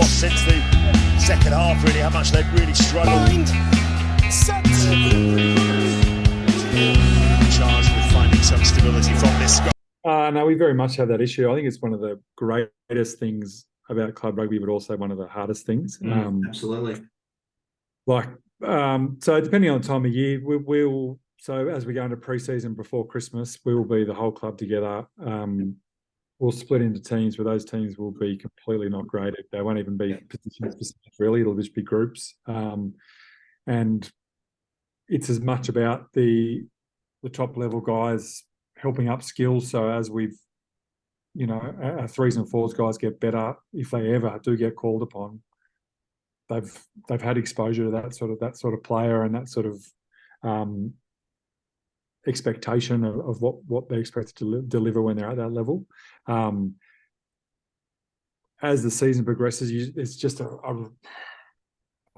since the second half, really, how much they've really struggled. Charged with finding some stability from this guy. No, we very much have that issue. I think it's one of the greatest things about club rugby, but also one of the hardest things. Absolutely. So depending on the time of year, so as we go into pre-season before Christmas, we will be the whole club together. We'll split into teams, but those teams will be completely not graded. They won't even be position specific, really. It'll just be groups. And it's as much about the top level guys helping up skills. So as we've, our threes and fours guys get better, if they ever do get called upon, they've had exposure to that sort of player and that sort of expectation of what they're expected to deliver when they're at that level. As the season progresses, it's just a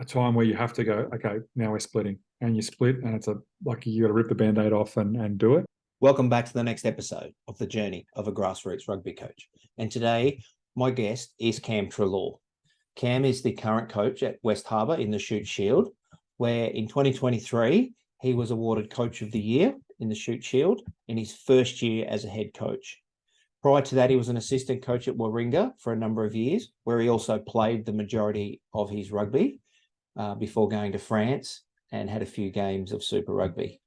time where you have to go, okay, now we're splitting, and you split, and it's you got to rip the Band-Aid off and do it. Welcome back to the next episode of the journey of a grassroots rugby coach. And today, my guest is Cam Treloar. Cam is the current coach at West Harbour in the Shute Shield, where in 2023, he was awarded Coach of the Year in the Shute Shield in his first year as a head coach. Prior to that, he was an assistant coach at Warringah for a number of years, where he also played the majority of his rugby before going to France and had a few games of Super Rugby.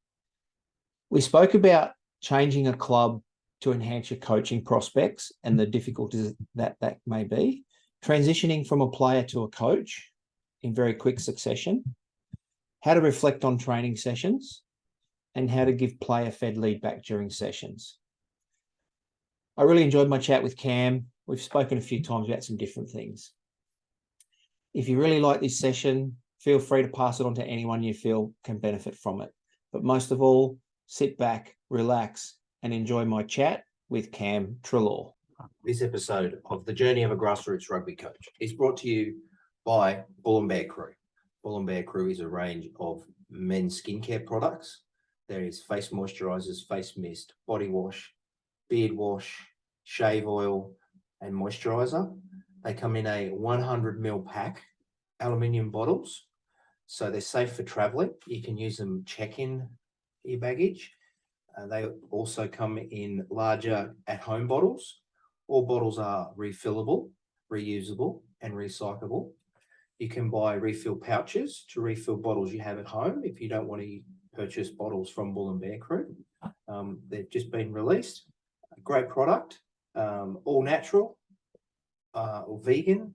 We spoke about changing a club to enhance your coaching prospects and the difficulties that may be, transitioning from a player to a coach in very quick succession, how to reflect on training sessions, and how to give player-fed lead back during sessions. I really enjoyed my chat with Cam. We've spoken a few times about some different things. If you really like this session, feel free to pass it on to anyone you feel can benefit from it. But most of all, sit back, relax, and enjoy my chat with Cam Treloar. This episode of The Journey of a Grassroots Rugby Coach is brought to you by Bull & Bear Crew. Bull & Bear Crew is a range of men's skincare products. There is face moisturizers, face mist, body wash, beard wash, shave oil, and moisturizer. They come in a 100ml pack, aluminium bottles, so they're safe for traveling. You can use them check-in your baggage. They also come in larger at-home bottles. All bottles are refillable, reusable, and recyclable. You can buy refill pouches to refill bottles you have at home if you don't want to purchase bottles from Bull & Bear Crew. They've just been released. A great product, all natural, or vegan,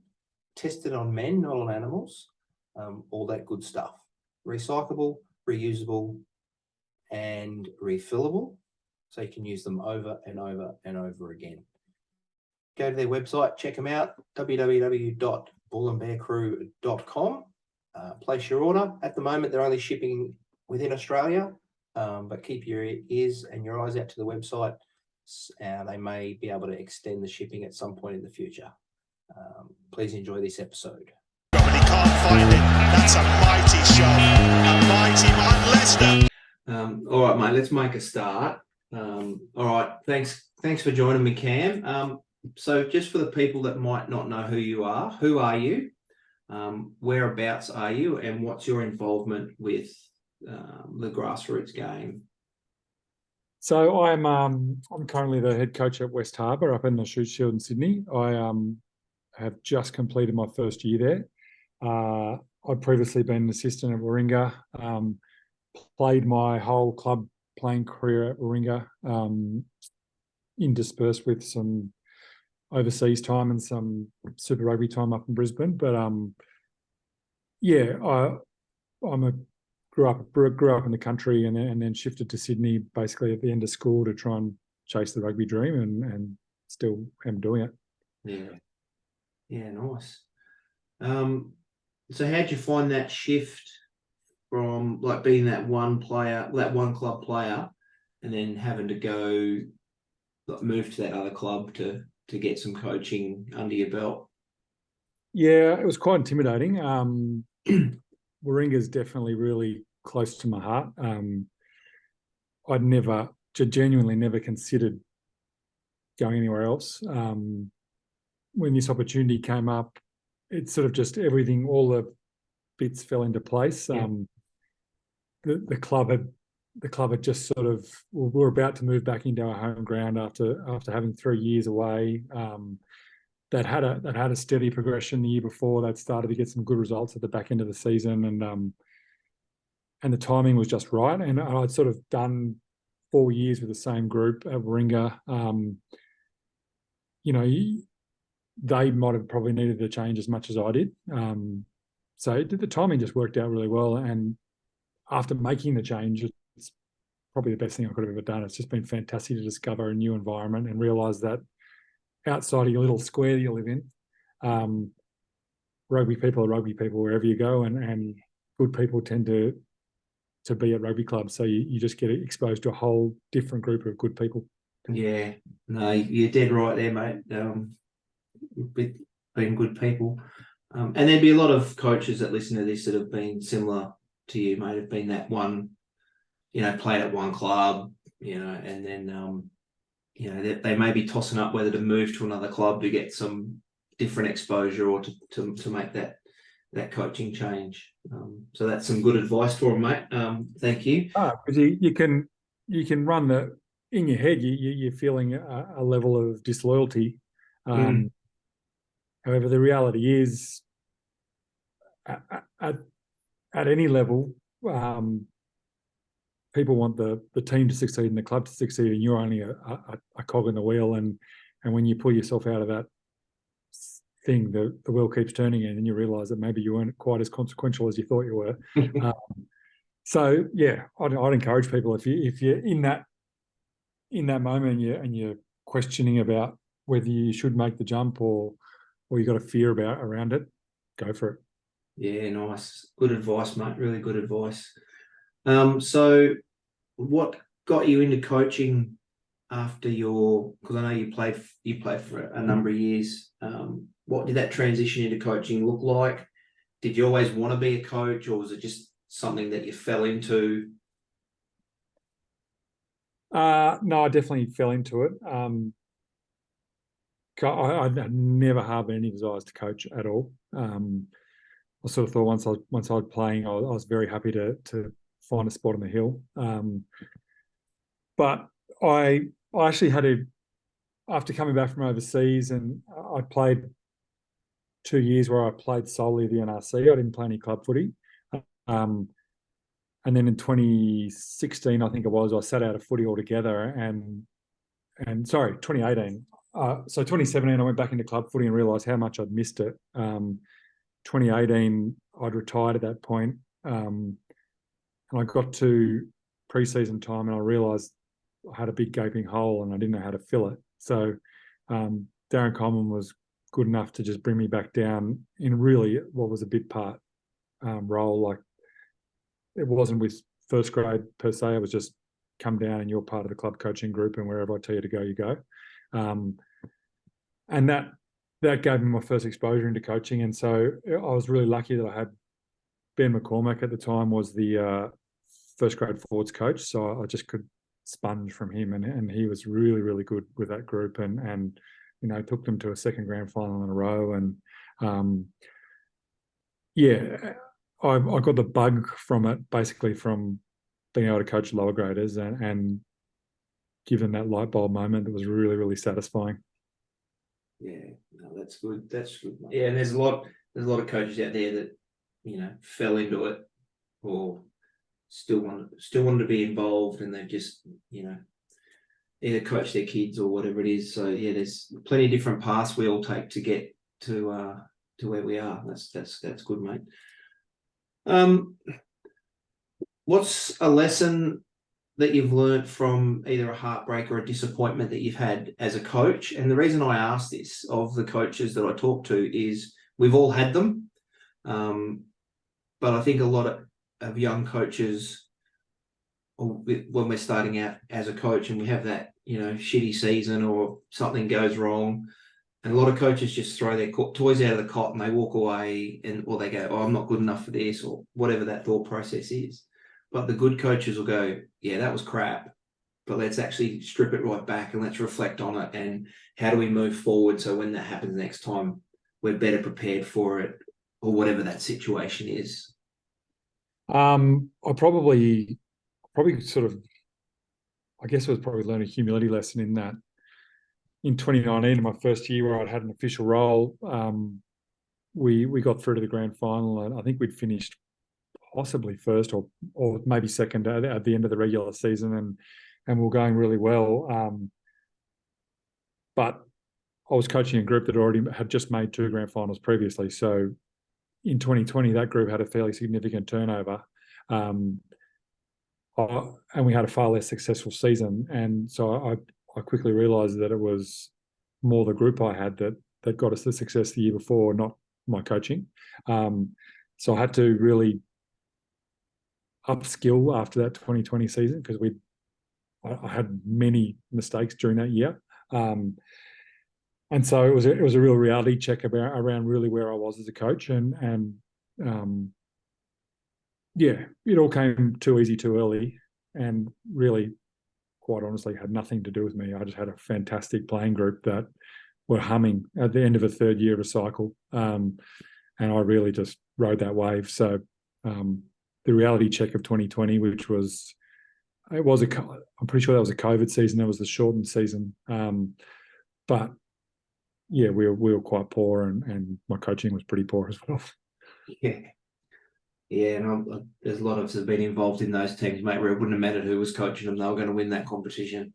tested on men, not on animals, all that good stuff. Recyclable, reusable, and refillable, so you can use them over and over and over again. Go to their website, check them out, www.bullandbearcrew.com. Place your order. At the moment, they're only shipping within Australia, but keep your ears and your eyes out to the website. They may be able to extend the shipping at some point in the future. Please enjoy this episode. He can't find it. That's a mighty shot. A mighty Leicester. All right, mate, let's make a start. All right, thanks for joining me, Cam. So just for the people that might not know who you are, who are you? Whereabouts are you? And what's your involvement with the grassroots game? So I'm currently the head coach at West Harbour up in the Shute Shield in Sydney. I have just completed my first year there. I'd previously been an assistant at Warringah, played my whole club playing career at Warringah, interspersed with some overseas time and some Super Rugby time up in Brisbane. But grew up in the country and then shifted to Sydney basically at the end of school to try and chase the rugby dream, and still am doing it. Yeah, nice. So how'd you find that shift from like being that one club player, and then having to go move to that other club to get some coaching under your belt? Yeah, it was quite intimidating. Warringah is definitely really close to my heart. I'd genuinely never considered going anywhere else. When this opportunity came up, it's sort of just everything, all the bits fell into place. Yeah. The club had just sort of, we were about to move back into our home ground after having 3 years away. That had a steady progression the year before. They'd started to get some good results at the back end of the season, and the timing was just right. And I'd sort of done 4 years with the same group at Warringah. They might have probably needed a change as much as I did. So the timing just worked out really well. And after making the change, it's probably the best thing I could have ever done. It's just been fantastic to discover a new environment and realise that outside of your little square that you live in, rugby people are rugby people wherever you go, and good people tend to be at rugby clubs. So you just get exposed to a whole different group of good people. Yeah, no, you're dead right there, mate. Being good people. And there'd be a lot of coaches that listen to this that have been similar to you, mate, have been that one, played at one club, and then, they may be tossing up whether to move to another club to get some different exposure or to make that coaching change. So that's some good advice for them, mate. Thank you. Because you can run in your head, you're feeling a level of disloyalty. However, the reality is, at any level, people want the team to succeed and the club to succeed, and you're only a cog in the wheel. And when you pull yourself out of that thing, the wheel keeps turning, and you realise that maybe you weren't quite as consequential as you thought you were. So yeah, I'd encourage people, if you're in that moment and you're questioning about whether you should make the jump or you got a fear around it, go for it. Yeah, nice. Good advice, mate. Really good advice. So what got you into coaching after because I know you played for a number of years. What did that transition into coaching look like? Did you always want to be a coach, or was it just something that you fell into? No, I definitely fell into it. I never harbored any desires to coach at all. I sort of thought once I was playing, I was very happy to find a spot on the hill. But I actually after coming back from overseas, and I played 2 years where I played solely the NRC. I didn't play any club footy. And then in 2016, I think it was, I sat out of footy altogether. And 2018. So 2017, I went back into club footy and realised how much I'd missed it. 2018, I'd retired at that point. And I got to pre-season time and I realised I had a big gaping hole and I didn't know how to fill it. So Darren Coleman was good enough to just bring me back down in really what was a bit part role. Like, it wasn't with first grade per se. It was just come down and you're part of the club coaching group, and wherever I tell you to go, you go. And that gave me my first exposure into coaching. And so I was really lucky that I had Ben McCormack at the time was the first grade forwards coach. So I just could sponge from him, and he was really, really good with that group, and took them to a second grand final in a row. And I got the bug from it, basically from being able to coach lower graders, and given that light bulb moment, it was really, really satisfying. Yeah, no, that's good. That's good. Yeah, and there's a lot of coaches out there that fell into it or still wanted to be involved, and they've just either coach their kids or whatever it is. So yeah, there's plenty of different paths we all take to get to where we are. That's good, mate. What's a lesson that you've learned from either a heartbreak or a disappointment that you've had as a coach? And the reason I ask this of the coaches that I talk to is we've all had them. But I think a lot of young coaches, when we're starting out as a coach and we have that, shitty season or something goes wrong, and a lot of coaches just throw their toys out of the cot and they walk away, or they go, oh, I'm not good enough for this, or whatever that thought process is. But the good coaches will go, yeah, that was crap, but let's actually strip it right back and let's reflect on it. And how do we move forward so when that happens next time, we're better prepared for it, or whatever that situation is? I probably sort of, I guess I was probably learning a humility lesson in that. In 2019, in my first year where I'd had an official role, we got through to the grand final, and I think we'd finished possibly first or maybe second at the end of the regular season, and we were going really well. But I was coaching a group that already had just made 2 grand finals previously. So in 2020, that group had a fairly significant turnover. And we had a far less successful season. And so I quickly realised that it was more the group I had that got us the success the year before, not my coaching. So I had to really upskill after that 2020 season, because I had many mistakes during that year. And so it was a real reality check around really where I was as a coach, and yeah, it all came too easy too early, and really, quite honestly, had nothing to do with me. I just had a fantastic playing group that were humming at the end of a third year of a cycle, and I really just rode that wave. So the reality check of 2020, which was, I'm pretty sure that was a COVID season. That was the shortened season, but yeah, we were quite poor, and my coaching was pretty poor as well. Yeah, and there's a lot of us have been involved in those teams, mate, where it wouldn't have mattered who was coaching them; they were going to win that competition.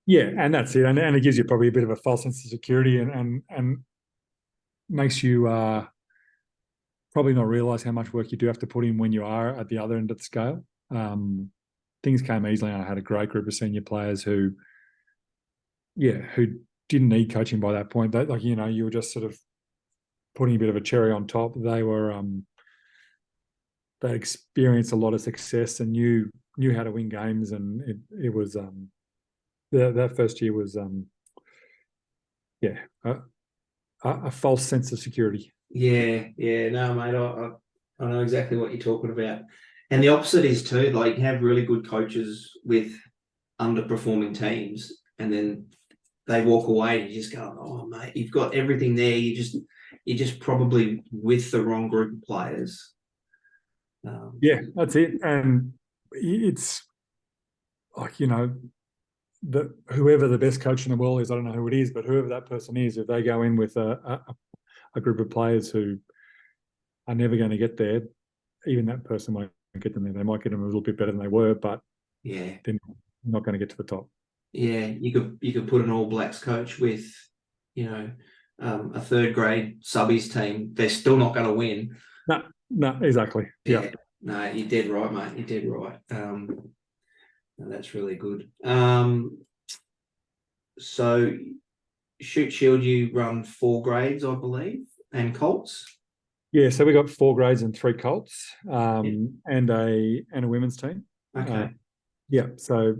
Yeah, and that's it, and it gives you probably a bit of a false sense of security, and makes you probably not realise how much work you do have to put in when you are at the other end of the scale. Things came easily, and I had a great group of senior players who didn't need coaching by that point. You were just sort of putting a bit of a cherry on top. They were they experienced a lot of success and knew how to win games, and it was that first year was a false sense of security. Yeah, no, mate, I know exactly what you're talking about. And the opposite is too, like, you can have really good coaches with underperforming teams, and then they walk away and you just go, oh mate, you've got everything there. You're just probably with the wrong group of players. Yeah, that's it. And it's like, whoever the best coach in the world is, I don't know who it is, but whoever that person is, if they go in with a group of players who are never going to get there, even that person might get them there. They might get them a little bit better than they were, but yeah, they're not going to get to the top. Yeah, you could put an All Blacks coach with, a third grade subbies team. They're still not going to win. No, exactly. Yeah. No, you're dead right, mate. You're dead right. No, that's really good. So Shute Shield, you run 4 grades, I believe, and Colts. Yeah, so we got 4 grades and 3 Colts, and a women's team. Okay. So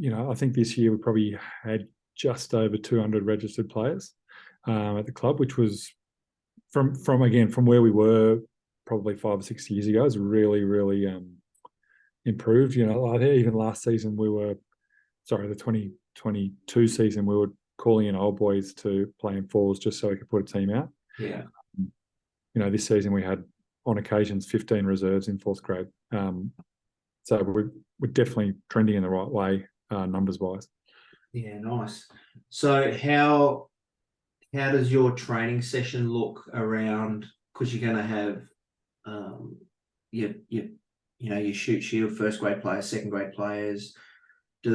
I think this year we probably had just over 200 registered players at the club, which was from where we were probably 5 or 6 years ago. It's really, really improved. I think even last season the 2022 season, we were calling in old boys to play in 4s just so we could put a team out. Yeah. This season we had on occasions 15 reserves in 4th grade. So we're definitely trending in the right way, numbers wise. Yeah, nice. So how does your training session look around? Because you're going to have your Shute Shield 1st grade players, 2nd grade players. Do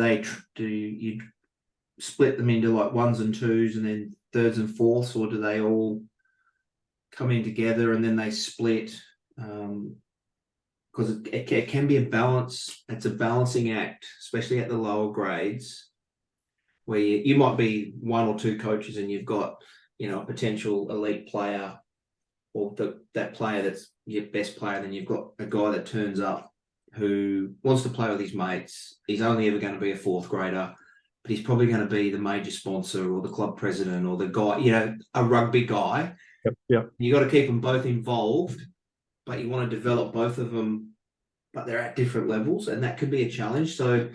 you split them into like 1s and 2s and then 3rds and 4ths, or do they all come in together and then they split? Because it can be a balance. It's a balancing act, especially at the lower grades, where you might be 1 or 2 coaches and you've got, a potential elite player, or that player that's your best player. Then you've got a guy that turns up who wants to play with his mates. He's only ever going to be a 4th grader, but he's probably going to be the major sponsor or the club president or the guy, a rugby guy. Yep. You got to keep them both involved, but you want to develop both of them, but they're at different levels, and that could be a challenge. So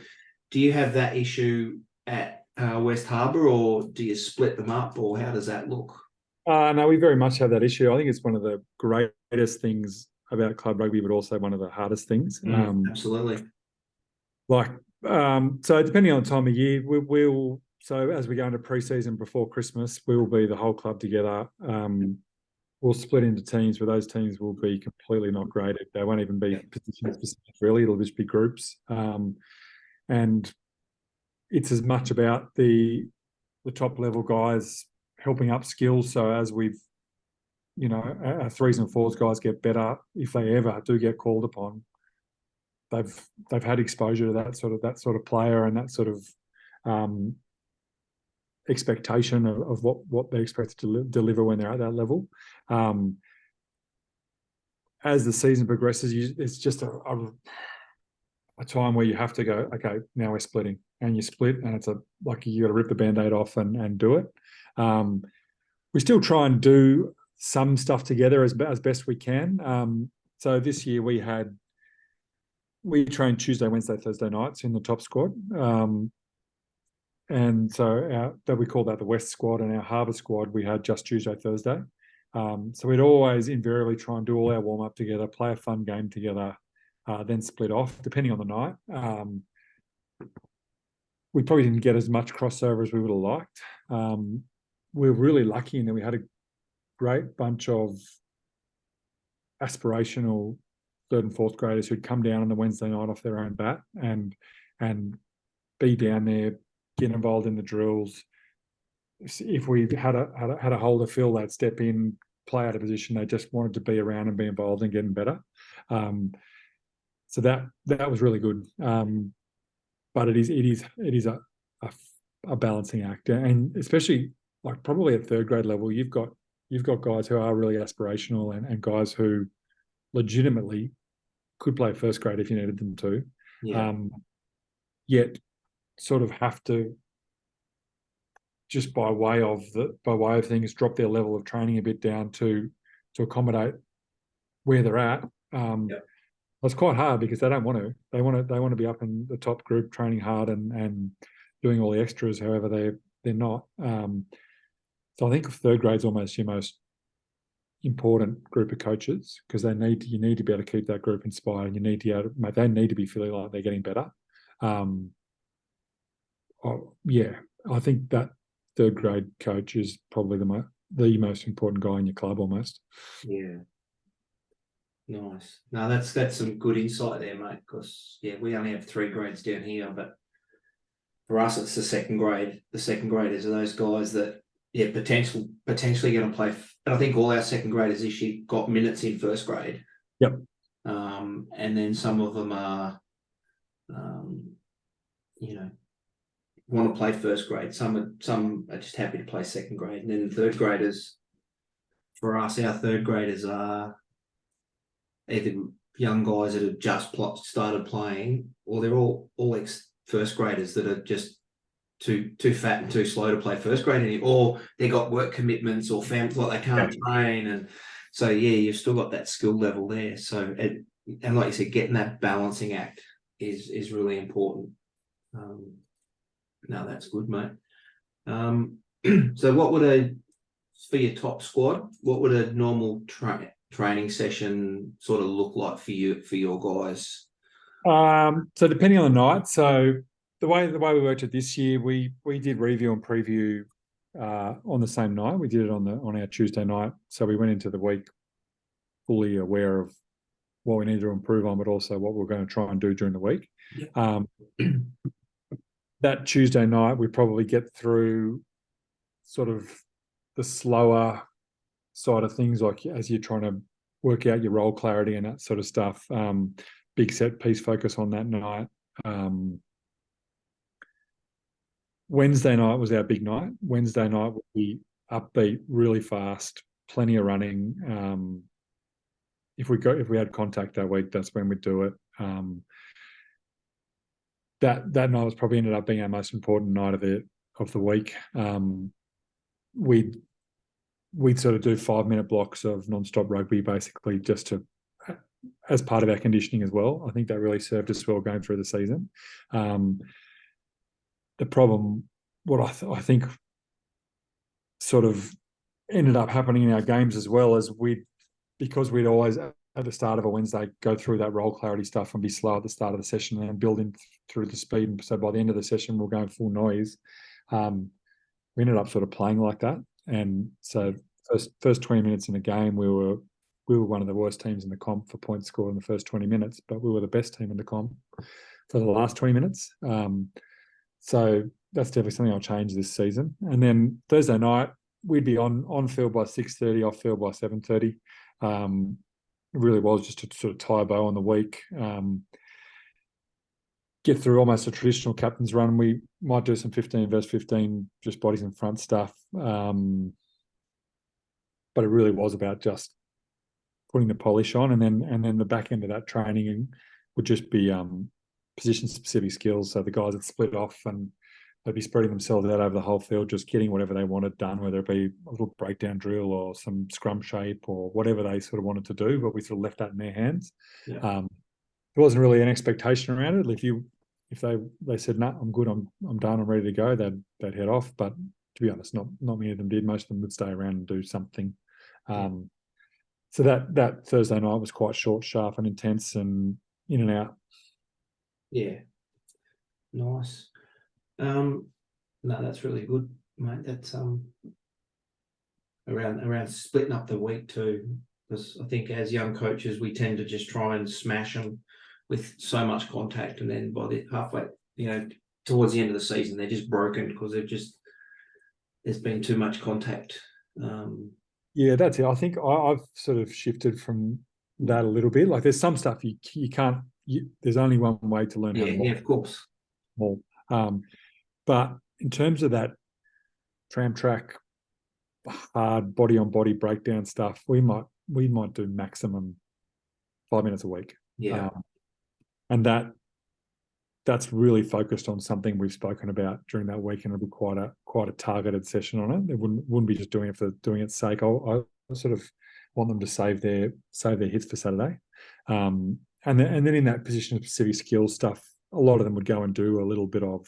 do you have that issue at West Harbour, or do you split them up, or how does that look? No, we very much have that issue. I think it's one of the greatest things about club rugby, but also one of the hardest things. Absolutely. So depending on the time of year, we'll so as we go into pre-season before Christmas, we will be the whole club together. We'll split into teams, where those teams will be completely not graded. They won't even be position specific, really. It'll just be groups. And it's as much about the top level guys helping up skills. So as we've, our threes and fours guys get better, if they ever do get called upon, they've had exposure to that sort of player and that sort of expectation of what they expect to deliver when they're at that level. As the season progresses, it's just a time where you have to go, okay, now we're splitting, and you split, and it's like you got to rip the Band-Aid off and do it. We still try and do some stuff together as best we can. So this year we trained Tuesday, Wednesday, Thursday nights in the top squad. And so that we call that the West squad, and our Harbour squad, we had just Tuesday, Thursday. So we'd always invariably try and do all our warm-up together, play a fun game together, then split off, depending on the night. We probably didn't get as much crossover as we would have liked. We're really lucky in that we had a great bunch of aspirational third and fourth graders who'd come down on the Wednesday night off their own bat and be down there, get involved in the drills. If we had a hole to fill, they'd step in, play out of position. They just wanted to be around and be involved and getting better. So that was really good. But it is a balancing act, and especially like probably at third grade level, you've got guys who are really aspirational and guys who legitimately could play first grade if you needed them to. Yeah. Yet sort of have to, just by way of things, drop their level of training a bit down to accommodate where they're at. It's quite hard because they don't want to. They want to be up in the top group, training hard and doing all the extras. However, they're not. So I think third grade's almost your most important group of coaches, because you need to be able to keep that group inspired, and they need to be feeling like they're getting better. I think that third grade coach is probably the most important guy in your club almost. Yeah. Nice. No, that's some good insight there, mate, because we only have 3 grades down here, but for us it's the second grade. The second graders are those guys that potentially going to play, and I think all our second graders this year got minutes in first grade. Yep. And then some of them are want to play first grade. Some are just happy to play second grade. And then the third graders, for us, our third graders are either young guys that have just started playing, or they're all ex-first graders that are just too fat and too slow to play first grade anymore, or they got work commitments or families like they can't train. And so, you've still got that skill level there. So, and like you said, getting that balancing act is really important. No, that's good, mate. So for your top squad, what would a normal training session sort of look like for your guys? So depending on the night, so the way we worked it this year, we did review and preview on the same night. We did it on our Tuesday night, so we went into the week fully aware of what we needed to improve on, but also what we're going to try and do during the week. That Tuesday night, we probably get through sort of the slower side of things, like as you're trying to work out your role clarity and that sort of stuff. Big set piece focus on that night. Wednesday night was our big night. Wednesday night would be upbeat, really fast, plenty of running. If we had contact that week, that's when we'd do it. That night was probably ended up being our most important night of the week. We'd sort of do 5-minute blocks of non-stop rugby, basically, just to, as part of our conditioning as well. I think that really served us well going through the season. The problem, what I think sort of ended up happening in our games as well, as because we'd always at the start of a Wednesday go through that role clarity stuff and be slow at the start of the session and then building through the speed. And so by the end of the session, we're going full noise. We ended up sort of playing like that. And so first 20 minutes in the game, we were one of the worst teams in the comp for points scored in the first 20 minutes, but we were the best team in the comp for the last 20 minutes. So that's definitely something I'll change this season. And then Thursday night, we'd be on field by 6:30, off field by 7:30. It really was just to sort of tie a bow on the week. Get through almost a traditional captain's run. We might do some 15 versus 15, just bodies in front stuff. But it really was about just putting the polish on, and then the back end of that training would just be position specific skills. So the guys would split off and they'd be spreading themselves out over the whole field, just getting whatever they wanted done, whether it be a little breakdown drill or some scrum shape or whatever they sort of wanted to do, but we sort of left that in their hands. Yeah. There wasn't really an expectation around it. If they said, "No, I'm good, I'm done, I'm ready to go," they'd head off. But to be honest, not many of them did. Most of them would stay around and do something. So that Thursday night was quite short, sharp, and intense, and in and out. Yeah, nice. No, that's really good, mate. That's around splitting up the week too, because I think as young coaches we tend to just try and smash them with so much contact, and then by the halfway, towards the end of the season, they're just broken because there's been too much contact. Yeah, that's it. I think I've sort of shifted from that a little bit. Like there's some stuff you can't. There's only one way to learn how to. Yeah, of course. More. But in terms of that tram track, hard body on body breakdown stuff, we might do maximum 5 minutes a week. Yeah, and that's really focused on something we've spoken about during that week, and it'll be quite a targeted session on it. They wouldn't be just doing it for doing its sake. I sort of want them to save their hits for Saturday, and then in that position of specific skills stuff, a lot of them would go and do a little bit of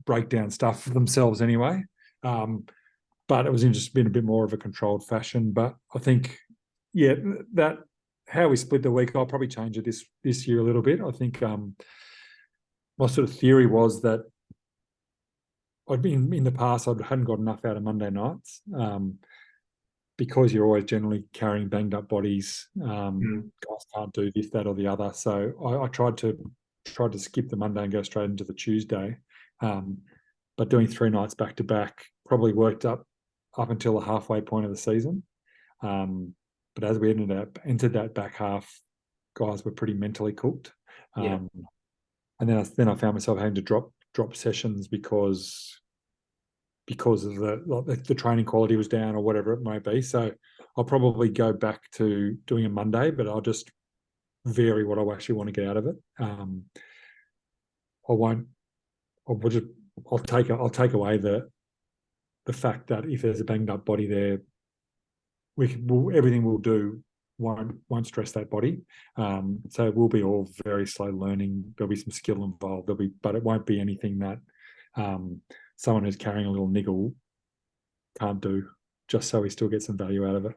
breakdown stuff for themselves anyway. But it was just been a bit more of a controlled fashion. But I think, yeah, that how we split the week, I'll probably change it this year a little bit. I think my sort of theory was that I'd been in the past, I hadn't got enough out of Monday nights because you're always generally carrying banged up bodies. Guys can't do this, that, or the other. So I tried to skip the Monday and go straight into the Tuesday. But doing 3 nights back to back probably worked up until the halfway point of the season. But as we entered that back half, guys were pretty mentally cooked. And then I found myself having to drop sessions because of the training quality was down or whatever it may be. So I'll probably go back to doing a Monday, but I'll just vary what I actually want to get out of it. I'll take away the fact that if there's a banged up body there, everything we'll do won't stress that body. So it will be all very slow learning. There'll be some skill involved. But it won't be anything that someone who's carrying a little niggle can't do, just so we still get some value out of it.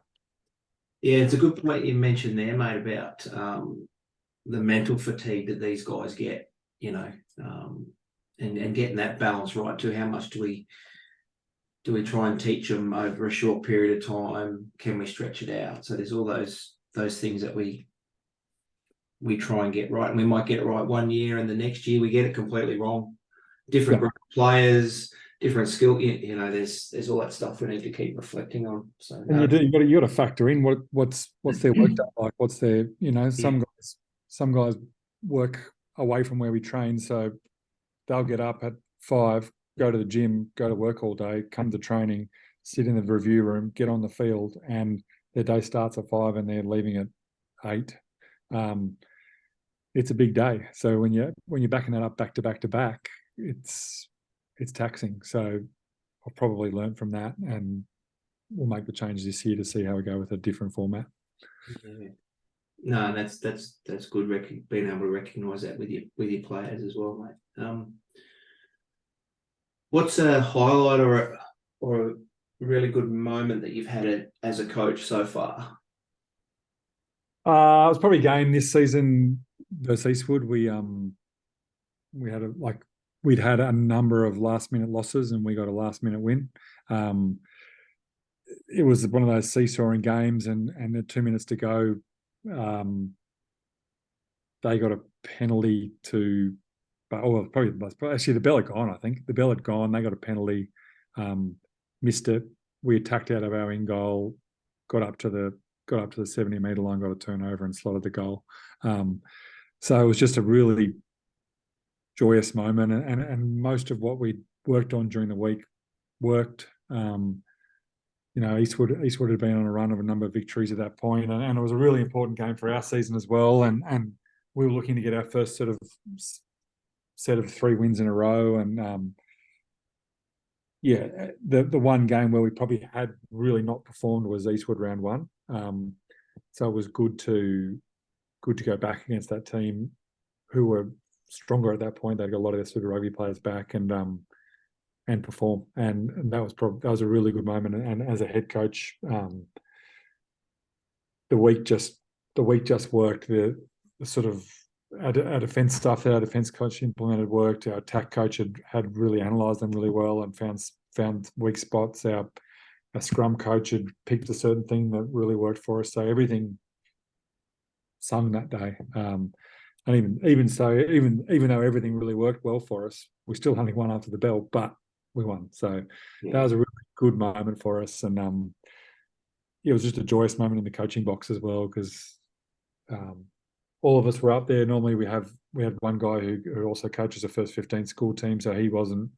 Yeah, it's a good point you mentioned there, mate, about the mental fatigue that these guys get, and getting that balance right too. How much do we try and teach them over a short period of time? Can we stretch it out? So there's all those things that we try and get right, and we might get it right one year, and the next year we get it completely wrong. Different group of players, different skill. There's all that stuff we need to keep reflecting on. So and you got to factor in what's their work day like. What's their some guys work away from where we train, so they'll get up at 5. Go to the gym, go to work all day, come to training, sit in the review room, get on the field, and their day starts at 5 and they're leaving at 8. It's a big day. So when you're backing that up back to back to back, it's taxing. So I've probably learned from that, and we'll make the changes this year to see how we go with a different format. Yeah. No, that's good. Being able to recognise that with your players as well, mate. What's a highlight or really good moment that you've had it as a coach so far? It was probably a game this season versus Eastwood. We'd had a number of last minute losses and we got a last minute win. It was one of those seesawing games, and at 2 minutes to go, they got a penalty to, actually the bell had gone. I think the bell had gone. They got a penalty, missed it. We attacked out of our in goal, got up to the 70-metre line, got a turnover and slotted the goal. So it was just a really joyous moment, and most of what we worked on during the week worked. Eastwood had been on a run of a number of victories at that point, and it was a really important game for our season as well. And we were looking to get our first sort of set of 3 wins in a row. And the one game where we probably had really not performed was Eastwood round 1. So it was good to go back against that team who were stronger at that point. They'd got a lot of their Super Rugby players back and perform, and that was a really good moment. And as a head coach, the week just worked. The sort of our defence stuff that our defence coach implemented worked. Our attack coach had really analysed them really well and found weak spots. Our scrum coach had picked a certain thing that really worked for us. So everything sung that day. And even though everything really worked well for us, we still only won after the bell, but we won. So that was a really good moment for us. And it was just a joyous moment in the coaching box as well, because all of us were up there. Normally we had one guy who also coaches a first 15 school team, so he wasn't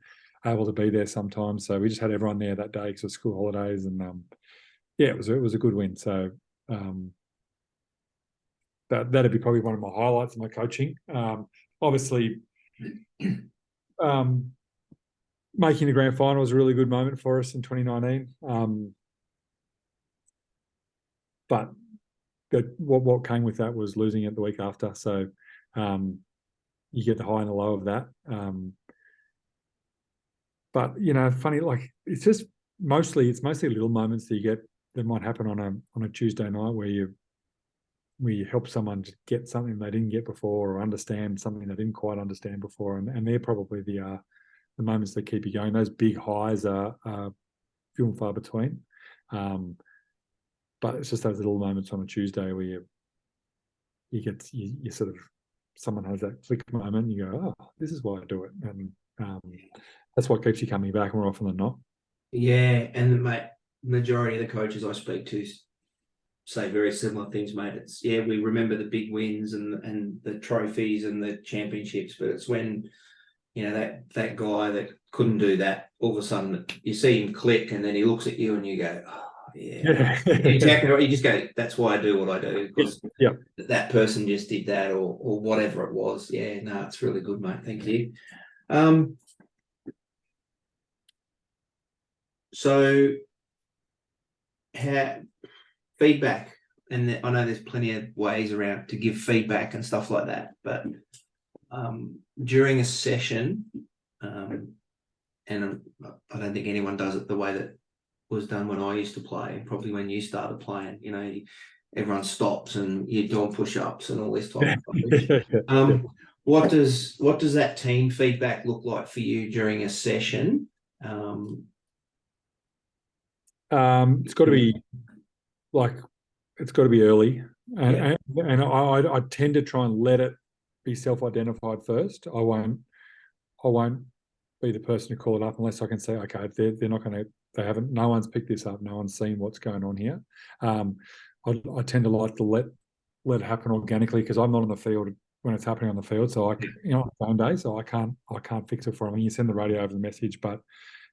able to be there sometimes. So we just had everyone there that day because of school holidays. And it was a good win. So that'd be probably one of my highlights of my coaching. Obviously, making the grand final was a really good moment for us in 2019. But what came with that was losing it the week after. So you get the high and the low of that. But funny, like it's mostly little moments that you get that might happen on a Tuesday night where you help someone to get something they didn't get before, or understand something they didn't quite understand before, and they're probably the moments that keep you going. Those big highs are few and far between, but it's just those little moments on a Tuesday where you sort of, someone has that click moment and you go, oh, this is why I do it, and that's what keeps you coming back more often than not. Yeah, and mate, majority of the coaches I speak to say very similar things, mate. It's we remember the big wins and the trophies and the championships, but it's when that guy that couldn't do that, all of a sudden you see him click, and then he looks at you and you go, oh yeah. Exactly right. You just go, that's why I do what I do, because that person just did that, or whatever it was. Yeah, no, it's really good, mate. Thank you. So feedback, and I know there's plenty of ways around to give feedback and stuff like that, but during a session, and I don't think anyone does it the way that was done when I used to play, and probably when you started playing, everyone stops and you're doing push-ups and all this type of stuff. What does that team feedback look like for you during a session? It's got to be early, and I tend to try and let it be self-identified first. I won't be the person to call it up unless I can say, okay, they're not going to, no one's picked this up, no one's seen what's going on here. I tend to like to let it happen organically, because I'm not on the field when it's happening on the field. So on phone day, so I can't fix it for them. You send the radio over the message, but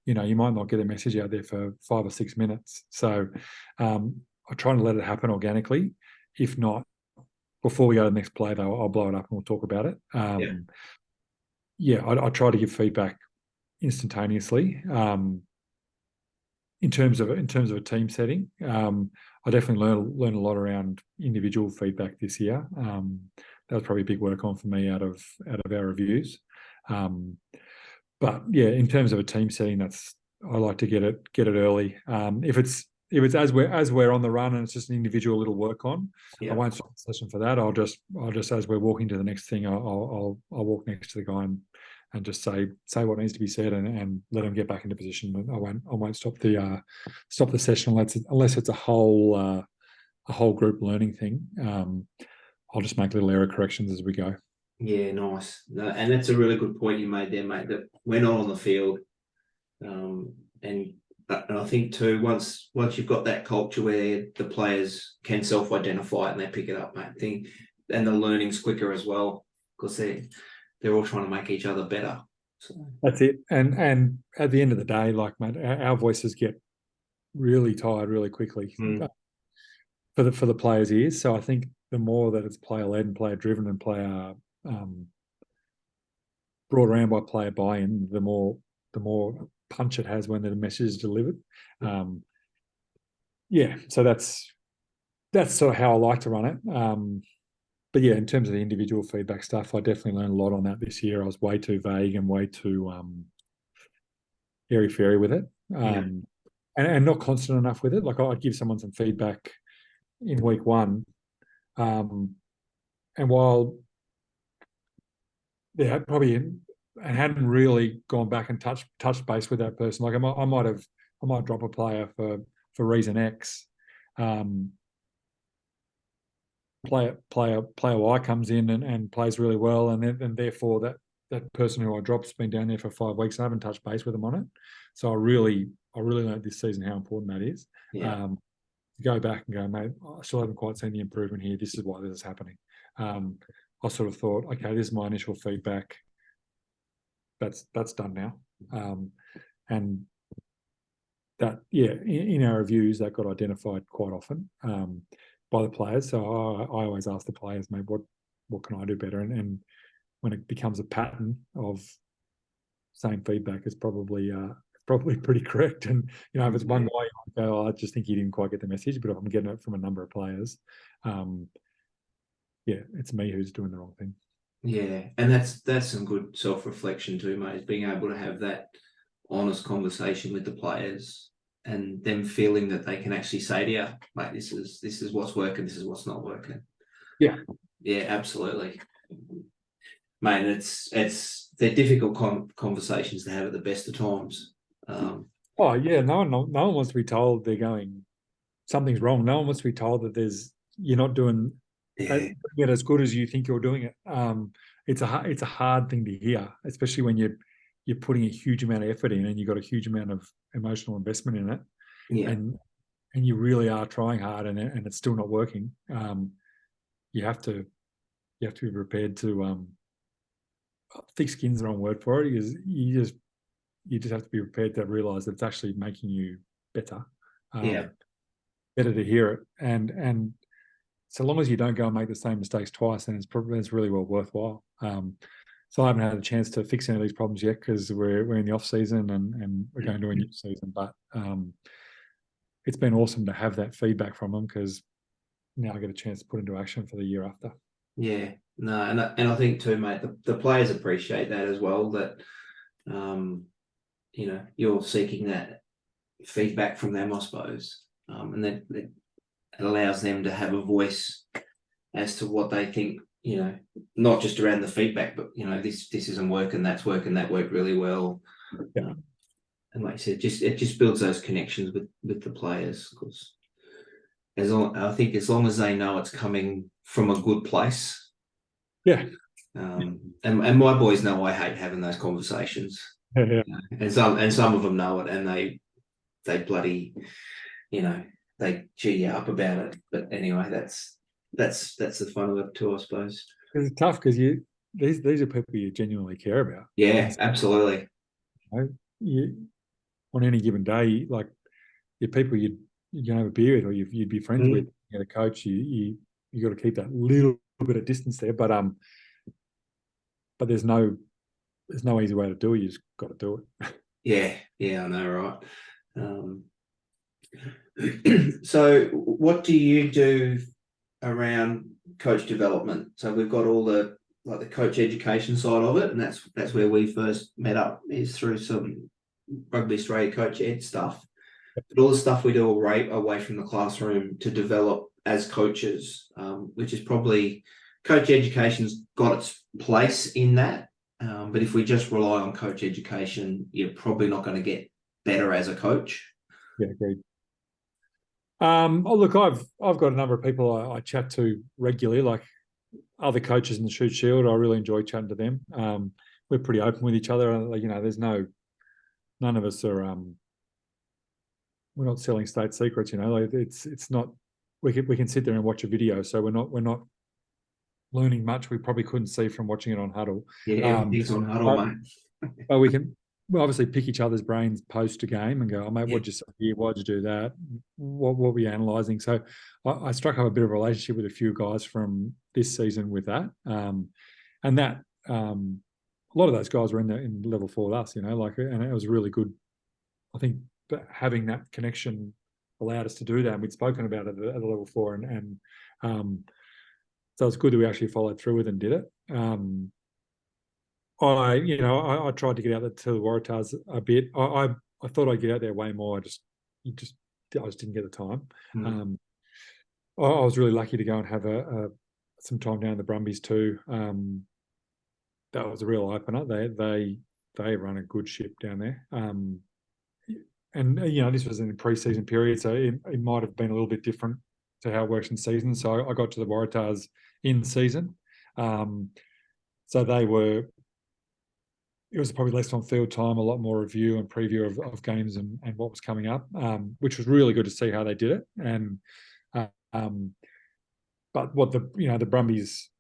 you might not get a message out there for 5 or 6 minutes. So I try to let it happen organically. If not, before we go to the next play, though, I'll blow it up and we'll talk about it. I try to give feedback instantaneously. In terms of a team setting, I definitely learn a lot around individual feedback this year. That was probably a big work on for me out of our reviews. But yeah, in terms of a team setting, that's like to get it early. If it's as we're on the run and it's just an individual little work on, Yeah. I won't stop the session for that. I'll just as we're walking to the next thing, I'll walk next to the guy and just say what needs to be said and let them get back into position. I won't stop the session unless it's a whole group learning thing. I'll just make little error corrections as we go. Yeah, nice. No, and that's a really good point you made there, mate, that we're not on the field. And I think too, once you've got that culture where the players can self-identify it and they pick it up, mate, and the learning's quicker as well, because they're all trying to make each other better. So. That's it. And at the end of the day, like, mate, our voices get really tired really quickly for the players' ears. So I think the more that it's player-led and player-driven and player brought around by player buy-in, the more punch it has when the message is delivered. So that's sort of how I like to run it. But yeah, in terms of the individual feedback stuff, I definitely learned a lot on that this year. I was way too vague and way too airy-fairy with it, and not constant enough with it. Like, I'd give someone some feedback in week one, and while they probably hadn't really gone back and touched base with that person, like I might drop a player for reason X. Player Y comes in and plays really well, and therefore that person who I drop's been down there for 5 weeks and I haven't touched base with them on it. So I really learned this season how important that is. Yeah. To go back and go, mate, I still haven't quite seen the improvement here. This is why this is happening. I sort of thought, okay, this is my initial feedback. That's done now. And that, in our reviews, that got identified quite often by the players. So I always ask the players, mate, what can I do better? And when it becomes a pattern of same feedback, it's probably pretty correct. And if it's one guy, I go, I just think he didn't quite get the message. But if I'm getting it from a number of players, it's me who's doing the wrong thing. Yeah, and that's some good self-reflection too, mate, is being able to have that honest conversation with the players and them feeling that they can actually say to you, mate, this is what's working, this is what's not working. Yeah, absolutely, mate. They're difficult conversations to have at the best of times. No one wants to be told they're going something's wrong. No one wants to be told that you're not doing it as good as you think you're doing it. It's a hard thing to hear, especially when you're putting a huge amount of effort in and you've got a huge amount of emotional investment in it. Yeah. And you really are trying hard and it's still not working. You have to be prepared to thick skin's the wrong word for it, because you just have to be prepared to realize that it's actually making you better. Better to hear it. And so long as you don't go and make the same mistakes twice, then it's really well worthwhile. So I haven't had a chance to fix any of these problems yet because we're in the off season and we're going to a new season. But it's been awesome to have that feedback from them, because now I get a chance to put into action for the year after. Yeah, no, and I think too, mate, the players appreciate that as well. That you're seeking that feedback from them, I suppose, and that it allows them to have a voice as to what they think. Not just around the feedback, but this isn't working, that's working, that worked really well. Yeah. And like I said, it just builds those connections with the players, because I think as long as they know it's coming from a good place. Yeah. And my boys know I hate having those conversations. Yeah. And some of them know it, and they bloody, they cheer you up about it. But anyway, that's the fun of it too, I suppose. It's tough because these are people you genuinely care about. Yeah, absolutely. You on any given day, like your people you'd have a beer with or you'd be friends with, the coach, you got to keep that little bit of distance there. But there's no easy way to do it. You just got to do it. Yeah, I know, right? So what do you do around coach development? So we've got all the coach education side of it, and that's where we first met up, is through some Rugby Australia coach ed stuff, but all the stuff we do away from the classroom to develop as coaches, which is probably coach education's got its place in that. But if we just rely on coach education, you're probably not going to get better as a coach. Yeah, agreed. Look, I've got a number of people I chat to regularly, like other coaches in the Shute Shield. I really enjoy chatting to them. We're pretty open with each other. You know, there's none of us are we're not selling state secrets. You know, like it's not. We can sit there and watch a video, so we're not learning much. We probably couldn't see from watching it on Huddle. Yeah, everything's on Huddle, mate. But we can obviously pick each other's brains post a game and go, "Oh, mate, what'd you say here? Why'd you do that? What were you analysing?" So I struck up a bit of a relationship with a few guys from this season with that, and that a lot of those guys were in level 4 with us, you know, like, and it was really good. I think having that connection allowed us to do that. And we'd spoken about it at a level 4, and so it's good that we actually followed through with and did it. I tried to get out there to the Waratahs a bit. I thought I'd get out there way more. I just didn't get the time. I was really lucky to go and have some time down in the Brumbies too. That was a real opener. They run a good ship down there. And you know, this was in the pre-season period, so it might have been a little bit different to how it works in season. So I got to the Waratahs in season. So it was probably less on field time, a lot more review and preview of games and what was coming up, which was really good to see how they did it. And but what the Brumbies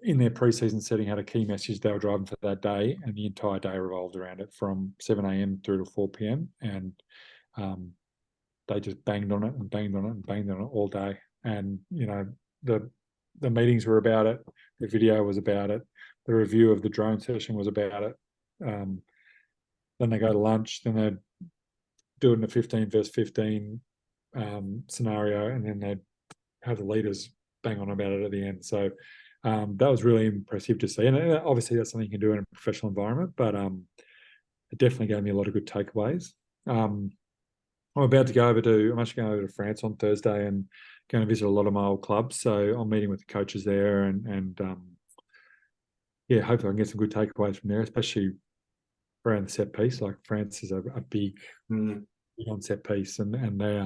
in their pre-season setting had a key message they were driving for that day, and the entire day revolved around it from 7 a.m. through to 4 p.m. And they just banged on it and banged on it and banged on it all day. And you know, the meetings were about it, the video was about it, the review of the drone session was about it. Then they go to lunch, then they'd do it in a 15 versus 15 scenario, and then they'd have the leaders bang on about it at the end. So that was really impressive to see. And obviously that's something you can do in a professional environment, but it definitely gave me a lot of good takeaways. I'm actually going over to France on Thursday and going to visit a lot of my old clubs. So I'm meeting with the coaches there and hopefully I can get some good takeaways from there, especially around the set piece. Like France is a big on set piece, and they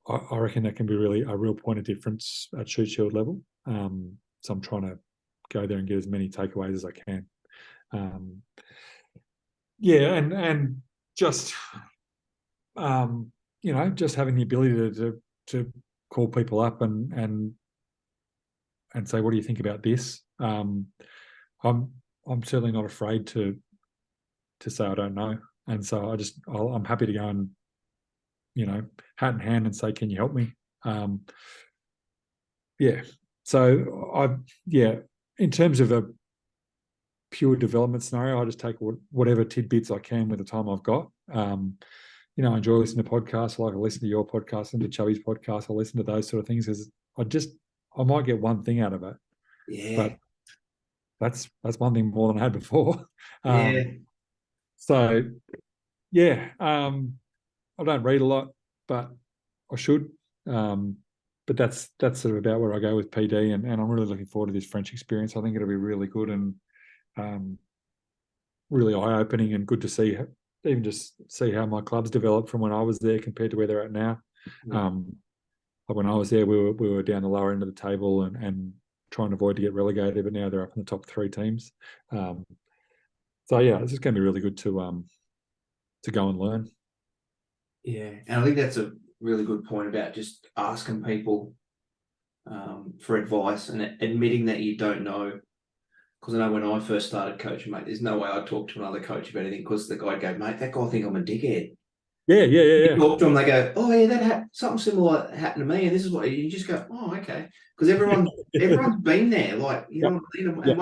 I reckon that can be really a real point of difference at Shute Shield level. So I'm trying to go there and get as many takeaways as I can. And just just having the ability to call people up and say, what do you think about this? I'm certainly not afraid to say I don't know, and so I'm happy to go and hat in hand and say, can you help me? So in terms of a pure development scenario, I just take whatever tidbits I can with the time I've got. I enjoy listening to podcasts. I like to listen to your podcast, listen to Chubby's podcast. I listen to those sort of things because I might get one thing out of it. Yeah. But that's one thing more than I had before. I don't read a lot, but I should. But that's sort of about where I go with PD, and I'm really looking forward to this French experience. I think it'll be really good and really eye-opening and good to see, even just see how my clubs developed from when I was there compared to where they're at now. When I was there, we were down the lower end of the table and trying to avoid to get relegated, but now they're up in the top 3 teams. It's just going to be really good to go and learn. Yeah, and I think that's a really good point about just asking people for advice and admitting that you don't know. Because I know when I first started coaching, mate, there's no way I'd talk to another coach about anything because the guy'd go, mate, that guy think I'm a dickhead. Yeah. You talk to them, they go, oh yeah, something similar happened to me, and this is what you just go, oh okay, because everyone's been there, like you know what I mean. And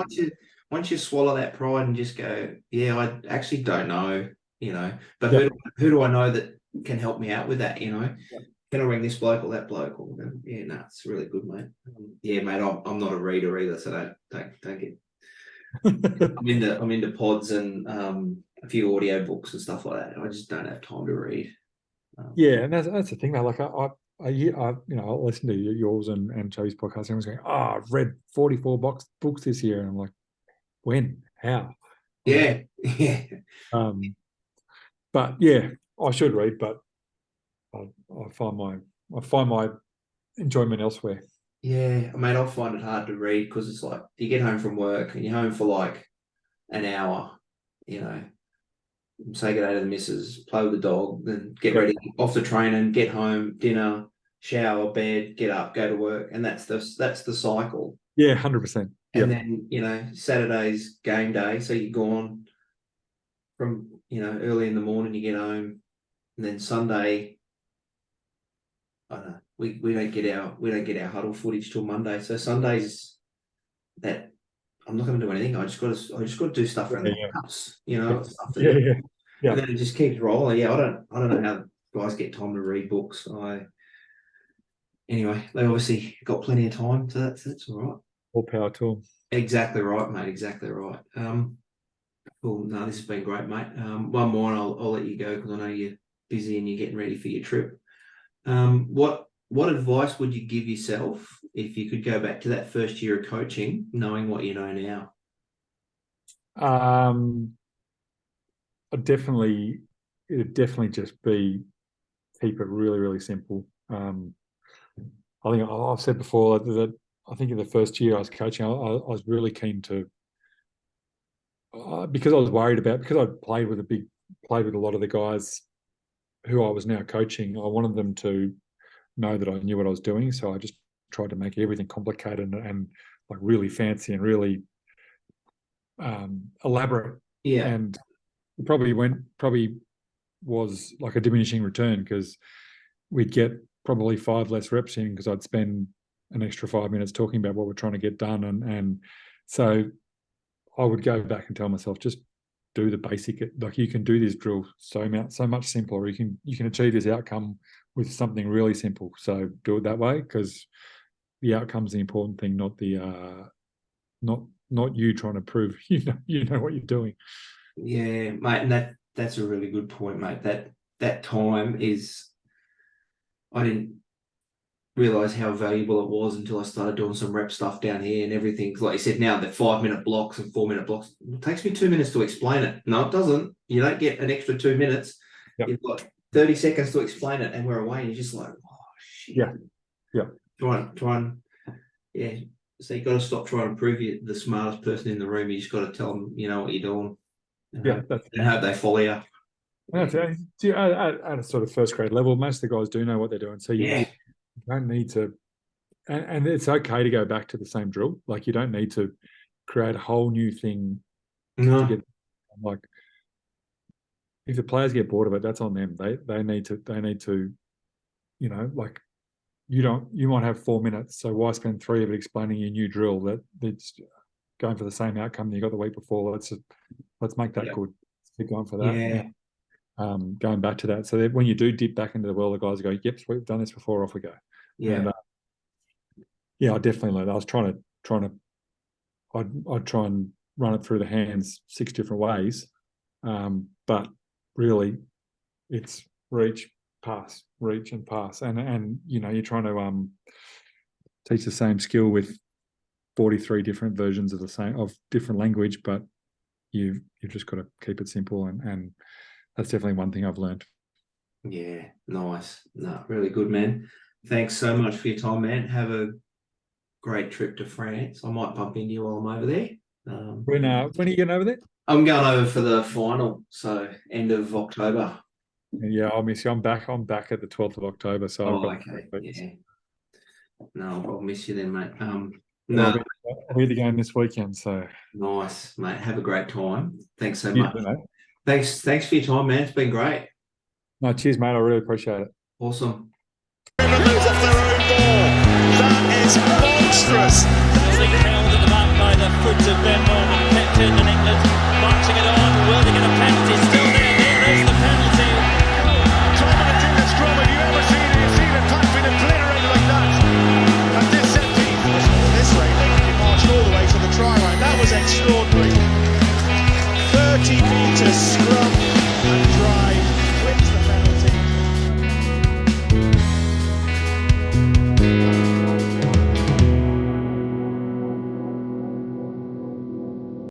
once you swallow that pride and just go, yeah, I actually don't know, but who do I know that can help me out with that? Can I ring this bloke or that bloke? Or it's really good, mate. Mate, I'm not a reader either, so don't get. I'm into pods and a few audio books and stuff like that. I just don't have time to read. Yeah, and that's the thing, man. Like I listen to yours and Joey's podcast, and everyone's going, "Oh, I've read 44 books this year," and I'm like, "When? How?" Yeah. But yeah, I should read, but I find my enjoyment elsewhere. Yeah, mate, I find it hard to read because it's like you get home from work and you're home for like an hour, say good day to the missus, play with the dog, then get ready, off the training, get home, dinner, shower, bed, get up, go to work, and that's the cycle. Yeah, 100%. And then Saturday's game day, so you're gone from early in the morning, you get home, and then Sunday, I don't know, we don't get our huddle footage till Monday, so Sundays that I'm not going to do anything. I just got to do stuff around the house, stuff. Yeah. And then it just keeps rolling. Yeah, I don't know how guys get time to read books. Anyway, they obviously got plenty of time, so that's all right. All power to them. Exactly right, mate. Exactly right. Cool. No, this has been great, mate. One more, and I'll let you go because I know you're busy and you're getting ready for your trip. What advice would you give yourself if you could go back to that first year of coaching, knowing what you know now? It'd definitely just be keep it really, really simple. I think I've said before that I think in the first year I was coaching, I was really keen to, because I was worried about, because I'd played with a lot of the guys who I was now coaching. I wanted them to know that I knew what I was doing, so I just tried to make everything complicated and like really fancy and really elaborate. Yeah, and it probably was like a diminishing return because we'd get probably 5 less reps in because I'd spend an extra 5 minutes talking about what we're trying to get done, and so I would go back and tell myself, just do the basic. Like, you can do this drill so much simpler, or you can achieve this outcome with something really simple. So do it that way, because the outcome's the important thing, not the not you trying to prove you know what you're doing. Yeah, mate, and that's a really good point, mate. That time is, I didn't realise how valuable it was until I started doing some rep stuff down here and everything. Like you said, now the 5-minute blocks and 4-minute blocks, it takes me 2 minutes to explain it. No, it doesn't. You don't get an extra 2 minutes. Yep. You've got 30 seconds to explain it, and we're away, and you're just like, oh shit. Yeah. Try and yeah. So you got to stop trying to prove you're the smartest person in the room. You just got to tell them you know what you're doing. And hope they follow you. At a sort of first grade level, most of the guys do know what they're doing. So you don't need to, and it's okay to go back to the same drill. Like, you don't need to create a whole new thing. No. To get, like, if the players get bored of it, that's on them. They need to, like, you might have 4 minutes, so why spend 3 of it explaining your new drill that's going for the same outcome that you got the week before? Let's make that good. Let's keep going for that. Yeah. Going back to that, so that when you do dip back into the world, the guys go, "Yep, we've done this before. Off we go." Yeah. And, I definitely learned. I was trying to. I'd try and run it through the hands 6 different ways, but really, it's reach, pass, reach, and pass, and you're trying to teach the same skill with 43 different versions of different language, but you've just got to keep it simple, and that's definitely one thing I've learned. Yeah, nice. No, really good, man. Thanks so much for your time, man. Have a great trip to France. I might bump into you while I'm over there. When are you getting over there? I'm going over for the final, so end of October. Yeah, I'll miss you. I'm back at the 12th of October. So okay. Yeah. No, I'll miss you then, mate. No, I'll be at the game this weekend. So nice, mate. Have a great time. Thanks so much. Mate. Thanks for your time, man. It's been great. No, cheers, mate. I really appreciate it. Awesome. Move off their own ball. That is monstrous. Held at the back by the foot of Ben Moore.